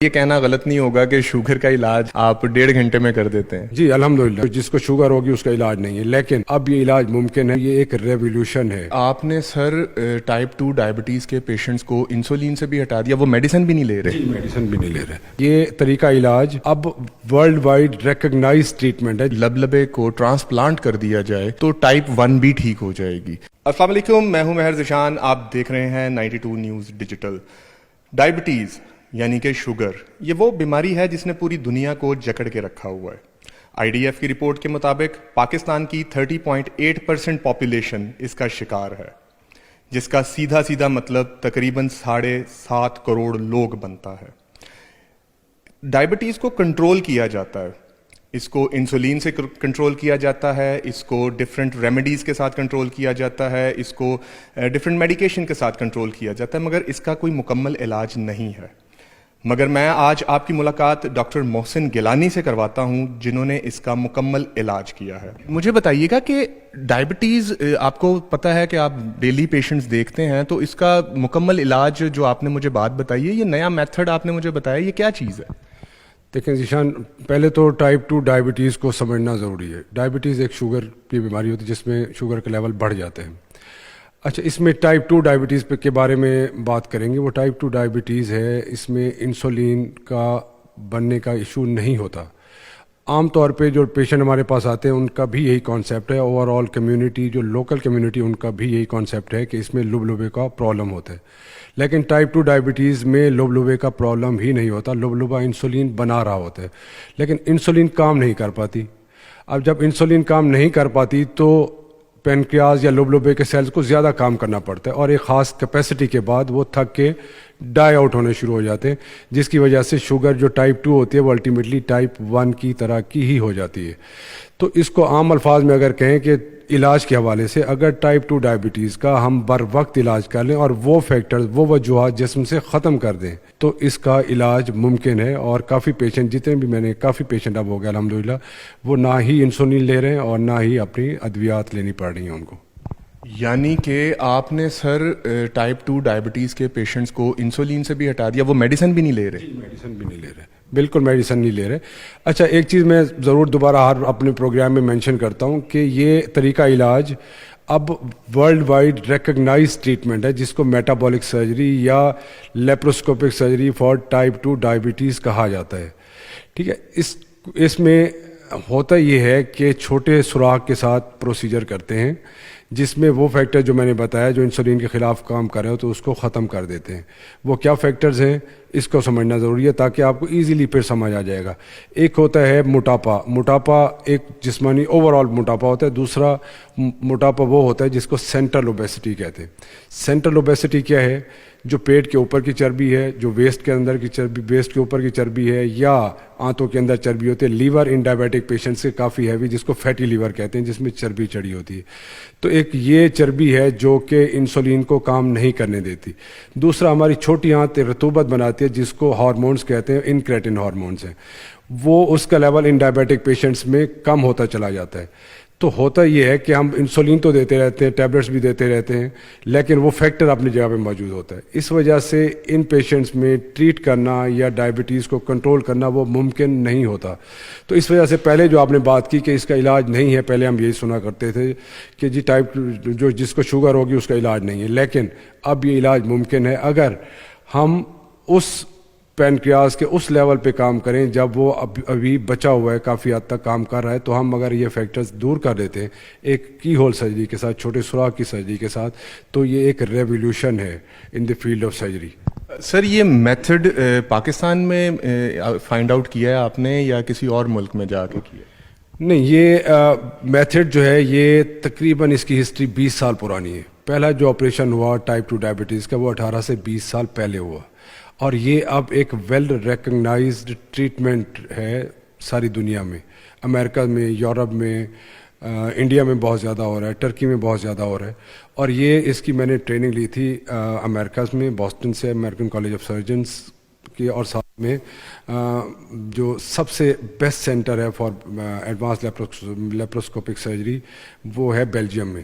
یہ کہنا غلط نہیں ہوگا کہ شوگر کا علاج آپ 1.5 گھنٹے میں کر دیتے ہیں؟ جی الحمدللہ، جس کو شوگر ہوگی اس کا علاج نہیں ہے، لیکن اب یہ علاج ممکن ہے، یہ ایک ریولیوشن ہے۔ آپ نے سر ٹائپ 2 ڈائبٹیز کے پیشنٹس کو انسولین سے بھی ہٹا دیا، وہ میڈیسن بھی نہیں لے رہے؟ جی میڈیسن بھی نہیں لے رہے۔ یہ طریقہ علاج اب ورلڈ وائڈ ریکگنائز ٹریٹمنٹ ہے۔ لبلبے کو ٹرانسپلانٹ کر دیا جائے تو ٹائپ 1 بھی ٹھیک ہو جائے گی۔ السلام علیکم، میں ہوں مہر ذیشان، آپ دیکھ رہے ہیں 92 نیوز ڈیجیٹل۔ ڈائبٹیز یعنی کہ شوگر، یہ وہ بیماری ہے جس نے پوری دنیا کو جکڑ کے رکھا ہوا ہے۔ آئی ڈی ایف کی رپورٹ کے مطابق پاکستان کی 30.8% پاپولیشن اس کا شکار ہے، جس کا سیدھا سیدھا مطلب تقریباً 7.5 کروڑ لوگ بنتا ہے۔ ڈائبٹیز کو کنٹرول کیا جاتا ہے، اس کو انسولین سے کنٹرول کیا جاتا ہے، اس کو ڈفرینٹ ریمیڈیز کے ساتھ کنٹرول کیا جاتا ہے، اس کو ڈفرینٹ میڈیکیشن کے ساتھ کنٹرول کیا جاتا ہے، مگر اس کا کوئی مکمل علاج نہیں ہے۔ مگر میں آج آپ کی ملاقات ڈاکٹر محسن گیلانی سے کرواتا ہوں، جنہوں نے اس کا مکمل علاج کیا ہے۔ مجھے بتائیے گا کہ ڈائبٹیز، آپ کو پتہ ہے کہ آپ ڈیلی پیشنٹس دیکھتے ہیں، تو اس کا مکمل علاج جو آپ نے مجھے بات بتائی ہے، یہ نیا میتھڈ آپ نے مجھے بتایا، یہ کیا چیز ہے؟ دیکھیں ذیشان، پہلے تو ٹائپ 2 ڈائبٹیز کو سمجھنا ضروری ہے۔ ڈائبٹیز ایک شوگر کی بیماری ہوتی ہے جس میں شوگر کے لیول بڑھ جاتے ہیں۔ اچھا، اس میں ٹائپ 2 ڈائبٹیز کے بارے میں بات کریں گے۔ وہ ٹائپ 2 ڈائبٹیز ہے، اس میں انسولین کا بننے کا ایشو نہیں ہوتا۔ عام طور پہ جو پیشنٹ ہمارے پاس آتے ہیں ان کا بھی یہی کانسیپٹ ہے، اوور آل کمیونٹی، جو لوکل کمیونٹی، ان کا بھی یہی کانسیپٹ ہے کہ اس میں لبلبے کا پرابلم ہوتا ہے۔ لیکن ٹائپ 2 ڈائبٹیز میں لبلبے کا پرابلم ہی نہیں ہوتا، لبلبہ انسولین بنا رہا ہوتا ہے، لیکن انسولین کام نہیں کر پاتی۔ اب جب انسولین کام نہیں کر پاتی تو پینکریاز یا لبلبے کے سیلز کو زیادہ کام کرنا پڑتا ہے، اور ایک خاص کیپیسٹی کے بعد وہ تھک کے ڈائی آؤٹ ہونے شروع ہو جاتے ہیں، جس کی وجہ سے شوگر جو ٹائپ 2 ہوتی ہے وہ الٹیمیٹلی ٹائپ 1 کی طرح کی ہی ہو جاتی ہے۔ تو اس کو عام الفاظ میں اگر کہیں کہ علاج کے حوالے سے، اگر ٹائپ 2 ڈائبٹیز کا ہم بر وقت علاج کر لیں اور وہ فیکٹرز، وہ وجوہات جسم سے ختم کر دیں، تو اس کا علاج ممکن ہے۔ اور کافی پیشنٹ، جتنے بھی میں نے کافی پیشنٹ اب ہو گیا الحمدللہ، وہ نہ ہی انسولین لے رہے ہیں اور نہ ہی اپنی ادویات لینی پڑ رہی ہیں ان کو۔ یعنی کہ آپ نے سر ٹائپ 2 ڈائبٹیز کے پیشنٹس کو انسولین سے بھی ہٹا دیا، وہ میڈیسن بھی نہیں لے رہے؟ میڈیسن بھی نہیں لے رہے، بالکل میڈیسن نہیں لے رہے۔ اچھا، ایک چیز میں ضرور دوبارہ ہر اپنے پروگرام میں مینشن کرتا ہوں کہ یہ طریقہ علاج اب ورلڈ وائڈ ریکگنائز ٹریٹمنٹ ہے، جس کو میٹابولک سرجری یا laparoscopic surgery for type 2 diabetes کہا جاتا ہے۔ ٹھیک ہے، اس میں ہوتا یہ ہے کہ چھوٹے سوراخ کے ساتھ پروسیجر کرتے ہیں، جس میں وہ فیکٹر جو میں نے بتایا جو انسولین کے خلاف کام کر رہے ہو تو اس کو ختم کر دیتے ہیں۔ وہ کیا فیکٹرز ہیں اس کو سمجھنا ضروری ہے تاکہ آپ کو ایزیلی پھر سمجھ آ جائے گا۔ ایک ہوتا ہے موٹاپا، موٹاپا ایک جسمانی اوور آل موٹاپا ہوتا ہے۔ دوسرا موٹاپا وہ ہوتا ہے جس کو سینٹرل اوبیسٹی کہتے ہیں۔ سینٹرل اوبیسٹی کیا ہے؟ جو پیٹ کے اوپر کی چربی ہے، جو ویسٹ کے اندر کی چربی، ویسٹ کے اوپر کی چربی ہے، یا آنتوں کے اندر چربی ہوتی ہے۔ لیور ان ڈائبیٹک پیشنٹ سے کافی ہیوی، جس کو فیٹی لیور کہتے ہیں، جس میں چربی چڑھی ہوتی ہے۔ تو ایک یہ چربی ہے جو کہ انسولین کو کام نہیں کرنے دیتی۔ دوسرا، ہماری چھوٹی آنت رطوبت بناتی ہے، جس کو ہارمونز کہتے ہیں، انکریٹن ہارمونز ہیں، وہ اس کا لیول ان ڈائبیٹک پیشنٹس میں کم ہوتا چلا جاتا ہے۔ تو ہوتا یہ ہے کہ ہم انسولین تو دیتے رہتے ہیں، ٹیبلٹس بھی دیتے رہتے ہیں، لیکن وہ فیکٹر اپنی جگہ پہ موجود ہوتا ہے۔ اس وجہ سے ان پیشنٹس میں ٹریٹ کرنا یا ڈائبٹیز کو کنٹرول کرنا وہ ممکن نہیں ہوتا۔ تو اس وجہ سے پہلے جو آپ نے بات کی کہ اس کا علاج نہیں ہے، پہلے ہم یہی سنا کرتے تھے کہ جی ٹائپ جو جس کو شوگر ہوگی اس کا علاج نہیں ہے، لیکن اب یہ علاج ممکن ہے اگر ہم اس پینکریاز کے اس لیول پہ کام کریں جب وہ ابھی بچا ہوا ہے، کافی حد تک کام کر رہا ہے۔ تو ہم اگر یہ فیکٹرز دور کر دیتے ہیں ایک کی ہول سرجری کے ساتھ، چھوٹے سوراخ کی سرجری کے ساتھ، تو یہ ایک ریولیوشن ہے ان دی فیلڈ آف سرجری۔ سر، یہ میتھڈ پاکستان میں فائنڈ آؤٹ کیا ہے آپ نے یا کسی اور ملک میں جا کے کیا؟ نہیں، یہ میتھڈ جو ہے یہ تقریباً اس کی ہسٹری 20 سال پرانی ہے۔ پہلا جو آپریشن ہوا ٹائپ 2 ڈائبٹیز کا وہ 18 سے 20 سال پہلے ہوا، اور یہ اب ایک ویل ریکگنائزڈ ٹریٹمنٹ ہے ساری دنیا میں۔ امریکہ میں، یورپ میں، انڈیا میں بہت زیادہ ہو رہا ہے، ٹرکی میں بہت زیادہ ہو رہا ہے۔ اور یہ اس کی میں نے ٹریننگ لی تھی امریکہ میں، بوسٹن سے، امریکن کالج آف سرجنس کی، اور ساتھ میں جو سب سے بیسٹ سینٹر ہے فار ایڈوانس لیپروسکوپک سرجری وہ ہے بیلجیم میں۔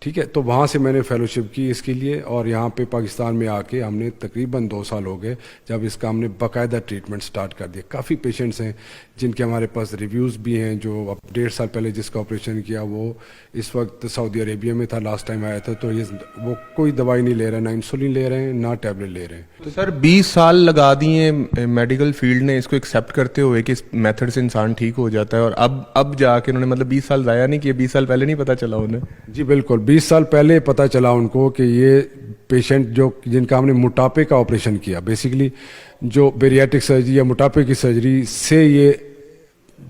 ٹھیک ہے. تو وہاں سے میں نے فیلوشپ کی اس کے لیے, اور یہاں پہ پاکستان میں آ کے ہم نے تقریباً 2 سال ہو گئے جب اس کا ہم نے باقاعدہ ٹریٹمنٹ سٹارٹ کر دیا. کافی پیشنٹس ہیں جن کے ہمارے پاس ریویوز بھی ہیں, جو اب 1.5 سال پہلے جس کا آپریشن کیا وہ اس وقت سعودی عربیہ میں تھا, لاسٹ ٹائم آیا تھا. تو یہ وہ کوئی دوائی نہیں لے رہے, نہ انسولین لے رہے ہیں نہ ٹیبلٹ لے رہے ہیں. تو سر 20 سال لگا دیے میڈیکل فیلڈ نے اس کو ایکسیپٹ کرتے ہوئے کہ اس میتھڈ سے انسان ٹھیک ہو جاتا ہے, اور اب جا کے انہوں نے مطلب 20 سال ضائع نہیں کیے, 20 سال پہلے نہیں پتا چلا انہیں؟ جی بالکل, 20 سال پہلے پتہ چلا ان کو کہ یہ پیشنٹ جو جن کا ہم نے موٹاپے کا آپریشن کیا, بیسیکلی جو بیریاٹک سرجری یا موٹاپے کی سرجری سے یہ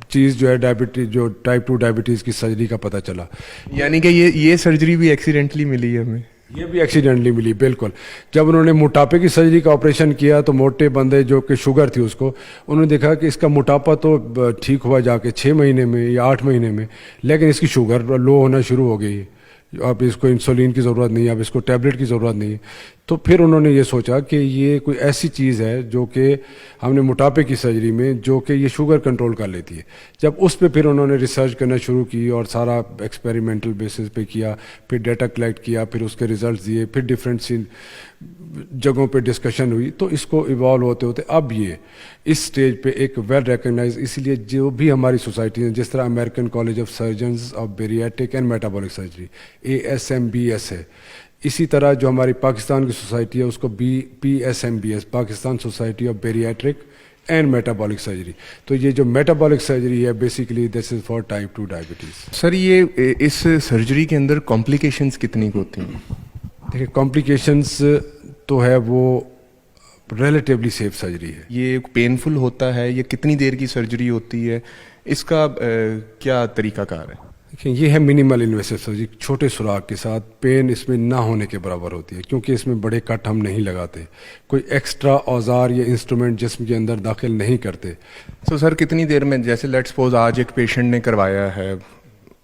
چیز جو ہے ڈائبٹیز, جو ٹائپ 2 ڈائبٹیز کی سرجری کا پتہ چلا. یعنی کہ یہ سرجری بھی ایکسیڈنٹلی ملی ہے ہمیں؟ یہ بھی ایکسیڈنٹلی ملی, بالکل. جب انہوں نے موٹاپے کی سرجری کا آپریشن کیا تو موٹے بندے جو کہ شوگر تھی اس کو, انہوں نے دیکھا کہ اس کا موٹاپا تو ٹھیک ہوا جا کے 6 مہینے میں یا 8 مہینے میں, لیکن اس کی شوگر لو ہونا شروع ہو گئی. اب اس کو انسولین کی ضرورت نہیں ہے, اب اس کو ٹیبلٹ کی ضرورت نہیں ہے. تو پھر انہوں نے یہ سوچا کہ یہ کوئی ایسی چیز ہے جو کہ ہم نے موٹاپے کی سرجری میں جو کہ یہ شوگر کنٹرول کر لیتی ہے. جب اس پہ پھر انہوں نے ریسرچ کرنا شروع کی اور سارا ایکسپیریمنٹل بیسس پہ کیا, پھر ڈیٹا کلیکٹ کیا, پھر اس کے ریزلٹس دیے, پھر ڈفرینٹ جگہوں پہ ڈسکشن ہوئی, تو اس کو ایوالو ہوتے ہوتے اب یہ اس سٹیج پہ ایک ویل ریکگنائز. اسی لیے جو بھی ہماری سوسائٹی ہیں, جس طرح American college of surgeons of bariatric and metabolic surgery ASMBS ہے, اسی طرح جو ہماری پاکستان کی سوسائٹی ہے اس کو PSMBS, Pakistan society of bariatric and metabolic surgery. تو یہ جو میٹابولک سرجری ہے basically this is for type 2 diabetes. Sir یہ اس سرجری کے اندر کمپلیکیشنز کتنی ہوتی ہیں؟ دیکھیں کمپلیکیشنز تو ہے وہ ریلیٹیولی سیف سرجری ہے. یہ پینفل ہوتا ہے, یہ کتنی دیر کی سرجری ہوتی ہے, اس کا کیا طریقہ کار ہے؟ دیکھیں یہ ہے منیمل انویسو سرجری, چھوٹے سوراخ کے ساتھ, پین اس میں نہ ہونے کے برابر ہوتی ہے کیونکہ اس میں بڑے کٹ ہم نہیں لگاتے, کوئی ایکسٹرا اوزار یا انسٹرومنٹ جسم کے اندر داخل نہیں کرتے. تو سر کتنی دیر میں, جیسے لیٹ سپوز آج ایک پیشنٹ نے کروایا ہے,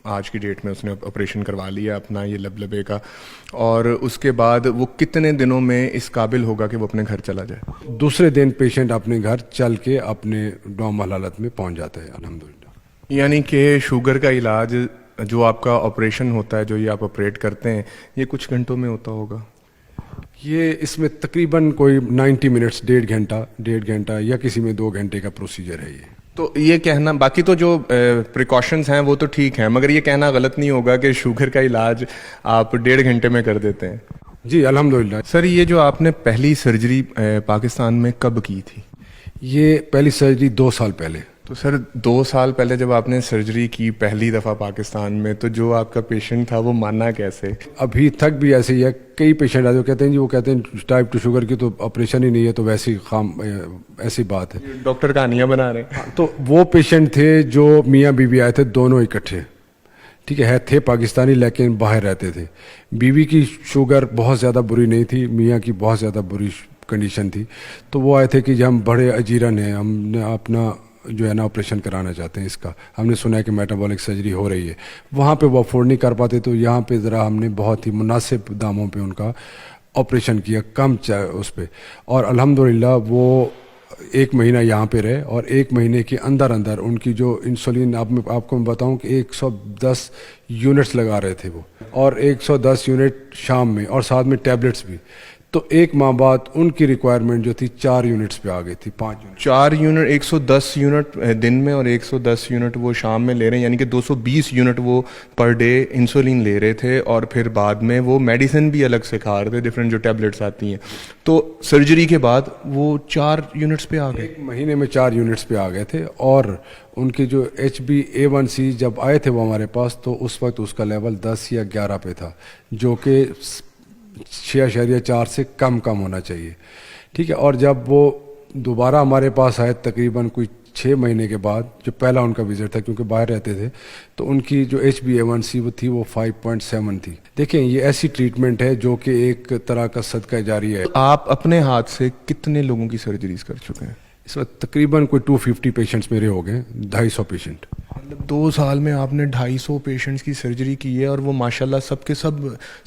آج کی ڈیٹ میں اس نے آپریشن کروا لیا اپنا یہ لبے کا, اور اس کے بعد وہ کتنے دنوں میں اس قابل ہوگا کہ وہ اپنے گھر چلا جائے؟ دوسرے دن پیشنٹ اپنے گھر چل کے اپنے نارمل حالت میں پہنچ جاتا ہے الحمدللہ. یعنی کہ شوگر کا علاج جو آپ کا آپریشن ہوتا ہے, جو یہ آپ آپریٹ کرتے ہیں, یہ کچھ گھنٹوں میں ہوتا ہوگا؟ یہ اس میں تقریباً کوئی 90 منٹس, 1.5 گھنٹہ یا کسی میں 2 گھنٹے کا پروسیجر ہے یہ. تو یہ کہنا, باقی تو جو پریکاشنز ہیں وہ تو ٹھیک ہیں, مگر یہ کہنا غلط نہیں ہوگا کہ شوگر کا علاج آپ 1.5 گھنٹے میں کر دیتے ہیں؟ جی الحمدللہ. سر یہ جو آپ نے پہلی سرجری پاکستان میں کب کی تھی؟ یہ پہلی سرجری 2 سال پہلے. تو سر 2 سال پہلے جب آپ نے سرجری کی پہلی دفعہ پاکستان میں, تو جو آپ کا پیشنٹ تھا وہ مانا کیسے؟ ابھی تک بھی ایسے ہی ہے. کئی پیشنٹ آتے ہیں کہتے ہیں جی, وہ کہتے ہیں ٹائپ 2 شوگر کی تو آپریشن ہی نہیں ہے, تو ویسی ایسی بات ہے, ڈاکٹر کہانیاں بنا رہے ہیں. تو وہ پیشنٹ تھے جو میاں بیوی آئے تھے دونوں اکٹھے, ٹھیک ہے, تھے پاکستانی لیکن باہر رہتے تھے. بیوی کی شوگر بہت زیادہ بری نہیں تھی, میاں کی بہت زیادہ بری کنڈیشن تھی. تو وہ آئے تھے کہ ہم بڑے اجیرن ہیں, ہم نے اپنا جو ہے نا آپریشن کرانا چاہتے ہیں اس کا, ہم نے سنا ہے کہ میٹابولک سرجری ہو رہی ہے. وہاں پہ وہ افورڈ نہیں کر پاتے, تو یہاں پہ ذرا ہم نے بہت ہی مناسب داموں پہ ان کا آپریشن کیا, کم اس پہ, اور الحمدللہ وہ 1 مہینہ یہاں پہ رہے, اور 1 مہینے کے اندر ان کی جو انسولین, آپ کو میں بتاؤں کہ 110 یونٹس لگا رہے تھے وہ, اور 110 یونٹ شام میں, اور ساتھ میں ٹیبلٹس بھی. تو 1 ماہ بعد ان کی ریکوائرمنٹ جو تھی 4 یونٹس پہ آ گئی تھی, 5 یونٹ. 4 یونٹ, 110 یونٹ دن میں اور 110 یونٹ وہ شام میں لے رہے ہیں, یعنی کہ 220 یونٹ وہ پر ڈے انسولین لے رہے تھے, اور پھر بعد میں وہ میڈیسن بھی الگ سے کھا رہے تھے, ڈفرینٹ جو ٹیبلٹس آتی ہیں. تو سرجری کے بعد وہ 4 یونٹس پہ آ گئے, 1 مہینے میں 4 یونٹس پہ آ گئے تھے. اور ان کے جو HbA1c جب آئے تھے وہ ہمارے پاس, تو اس وقت اس کا لیول 10 یا 11 پہ تھا, جو کہ 6.4 سے کم ہونا چاہیے, ٹھیک ہے. اور جب وہ دوبارہ ہمارے پاس آئے تقریباً کوئی 6 مہینے کے بعد, جو پہلا ان کا وزٹ تھا کیونکہ باہر رہتے تھے, تو ان کی جو HbA1c وہ تھی وہ 5.7 تھی. دیکھیں یہ ایسی ٹریٹمنٹ ہے جو کہ ایک طرح کا صدقہ جاری ہے. آپ اپنے ہاتھ سے کتنے لوگوں کی سرجریز کر چکے ہیں اس وقت؟ تقریباً کوئی 250 پیشنٹس میرے ہو گئے, 250 پیشنٹ. مطلب 2 سال میں آپ نے 250 پیشنٹس کی سرجری کی ہے, اور وہ ماشاءاللہ سب کے سب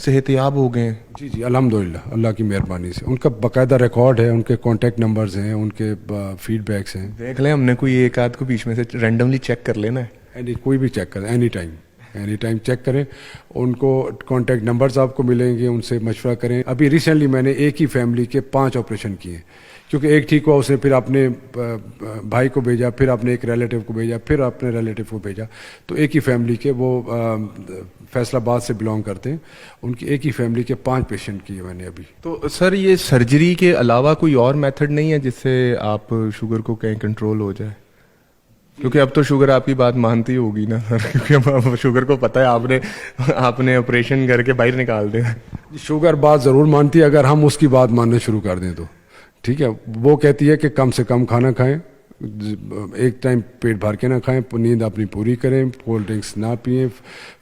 صحت یاب ہو گئے ہیں. جی الحمدللہ, اللہ کی مہربانی سے. ان کا باقاعدہ ریکارڈ ہے, ان کے کانٹیکٹ نمبرز ہیں, ان کے فیڈ بیکس ہیں. دیکھ لیں, ہم نے کوئی ایک آدھ کو بیچ میں سے رینڈملی چیک کر لینا ہے. کوئی بھی چیک کر, any time any time check کریں. ان کو کانٹیکٹ نمبرز آپ کو ملیں گے, ان سے مشورہ کریں. ابھی ریسنٹلی میں نے ایک ہی فیملی کے 5 آپریشن کیے, کیونکہ ایک ٹھیک ہوا, اس نے پھر اپنے بھائی کو بھیجا, پھر اپنے ایک ریلیٹیو کو بھیجا, پھر اپنے ریلیٹیو کو بھیجا. تو ایک ہی فیملی کے, وہ فیصل آباد سے بلانگ کرتے ہیں, ان کی ایک ہی فیملی کے 5 پیشنٹ کیے میں نے ابھی. تو سر یہ سرجری کے علاوہ کوئی اور میتھڈ نہیں ہے جس سے آپ شوگر کو کہیں کنٹرول ہو جائے؟ کیونکہ اب تو شوگر آپ کی بات مانتی ہوگی نا سر, کیونکہ اب شوگر کو پتہ ہے آپ نے آپریشن کر کے باہر نکال دیا. شوگر بات ضرور مانتی ہے اگر ہم اس کی بات ماننا شروع کر دیں تو. ٹھیک ہے, وہ کہتی ہے کہ کم سے کم کھانا کھائیں, ایک ٹائم پیٹ بھر کے نہ کھائیں, نیند اپنی پوری کریں, کولڈ ڈرنکس نہ پئیں,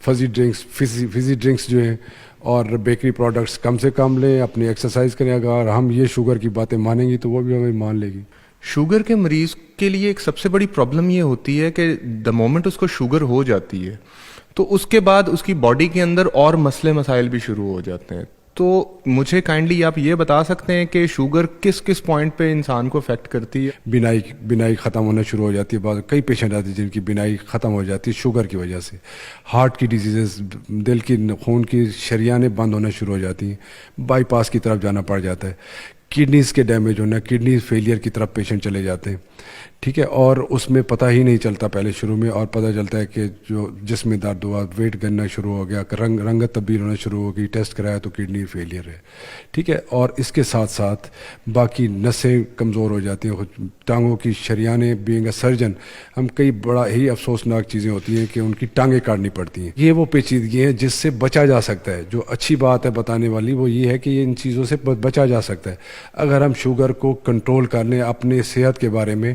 فزی ڈرنکس جو ہیں اور بیکری پروڈکٹس کم سے کم لیں, اپنی ایکسرسائز کریں. اگر ہم یہ شوگر کی باتیں مانیں گی تو وہ بھی ہمیں مان لے گی. شوگر کے مریض کے لیے ایک سب سے بڑی پرابلم یہ ہوتی ہے کہ دا مومنٹ اس کو شوگر ہو جاتی ہے تو اس کے بعد اس کی باڈی کے اندر اور مسئلے مسائل بھی شروع ہو جاتے ہیں. تو مجھے کائنڈلی آپ یہ بتا سکتے ہیں کہ شوگر کس کس پوائنٹ پہ انسان کو افیکٹ کرتی ہے؟ بینائی ختم ہونا شروع ہو جاتی ہے. کئی پیشنٹ آتے ہیں جن کی بینائی ختم ہو جاتی ہے شوگر کی وجہ سے. ہارٹ کی ڈیزیزز, دل کی خون کی شریانیں بند ہونا شروع ہو جاتی ہیں, بائی پاس کی طرف جانا پڑ جاتا ہے. کڈنیز کے ڈیمیج ہونا, کڈنیز فیلئر کی طرف پیشنٹ چلے جاتے ہیں. ٹھیک ہے, اور اس میں پتہ ہی نہیں چلتا پہلے شروع میں, اور پتہ چلتا ہے کہ جو جسم میں درد ہوا, ویٹ گرنا شروع ہو گیا, رنگت تبدیل ہونا شروع ہو گئی, ٹیسٹ کرایا تو کڈنی فیلئر ہے. ٹھیک ہے, اور اس کے ساتھ ساتھ باقی نسیں کمزور ہو جاتی ہیں, ٹانگوں کی شریانیں. بینگ اے سرجن ہم کئی بڑا ہی افسوسناک چیزیں ہوتی ہیں کہ ان کی ٹانگیں کاٹنی پڑتی ہیں. یہ وہ پیچیدگی ہیں جس سے بچا جا سکتا ہے. جو اچھی بات ہے بتانے والی وہ یہ ہے کہ ان چیزوں سے بچا جا سکتا ہے اگر ہم شوگر کو کنٹرول کر لیں. اپنے صحت کے بارے میں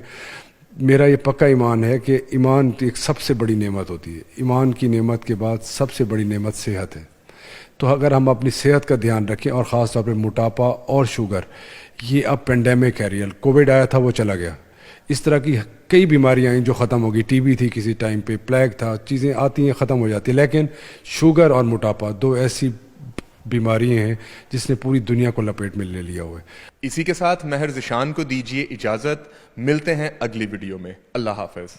میرا یہ پکا ایمان ہے کہ ایمان ایک سب سے بڑی نعمت ہوتی ہے. ایمان کی نعمت کے بعد سب سے بڑی نعمت صحت ہے. تو اگر ہم اپنی صحت کا دھیان رکھیں, اور خاص طور پہ موٹاپا اور شوگر, یہ اب پینڈیمک ہے ریئل. کووڈ آیا تھا وہ چلا گیا, اس طرح کی کئی بیماریاں ہیں جو ختم ہو گئی. ٹی بی تھی کسی ٹائم پہ, پلیگ تھا, چیزیں آتی ہیں ختم ہو جاتی ہیں. لیکن شوگر اور موٹاپا 2 ایسی بیماریاں ہیں جس نے پوری دنیا کو لپیٹ میں لے لیا ہوا ہے. اسی کے ساتھ مہر ذیشان کو دیجیے اجازت. ملتے ہیں اگلی ویڈیو میں. اللہ حافظ.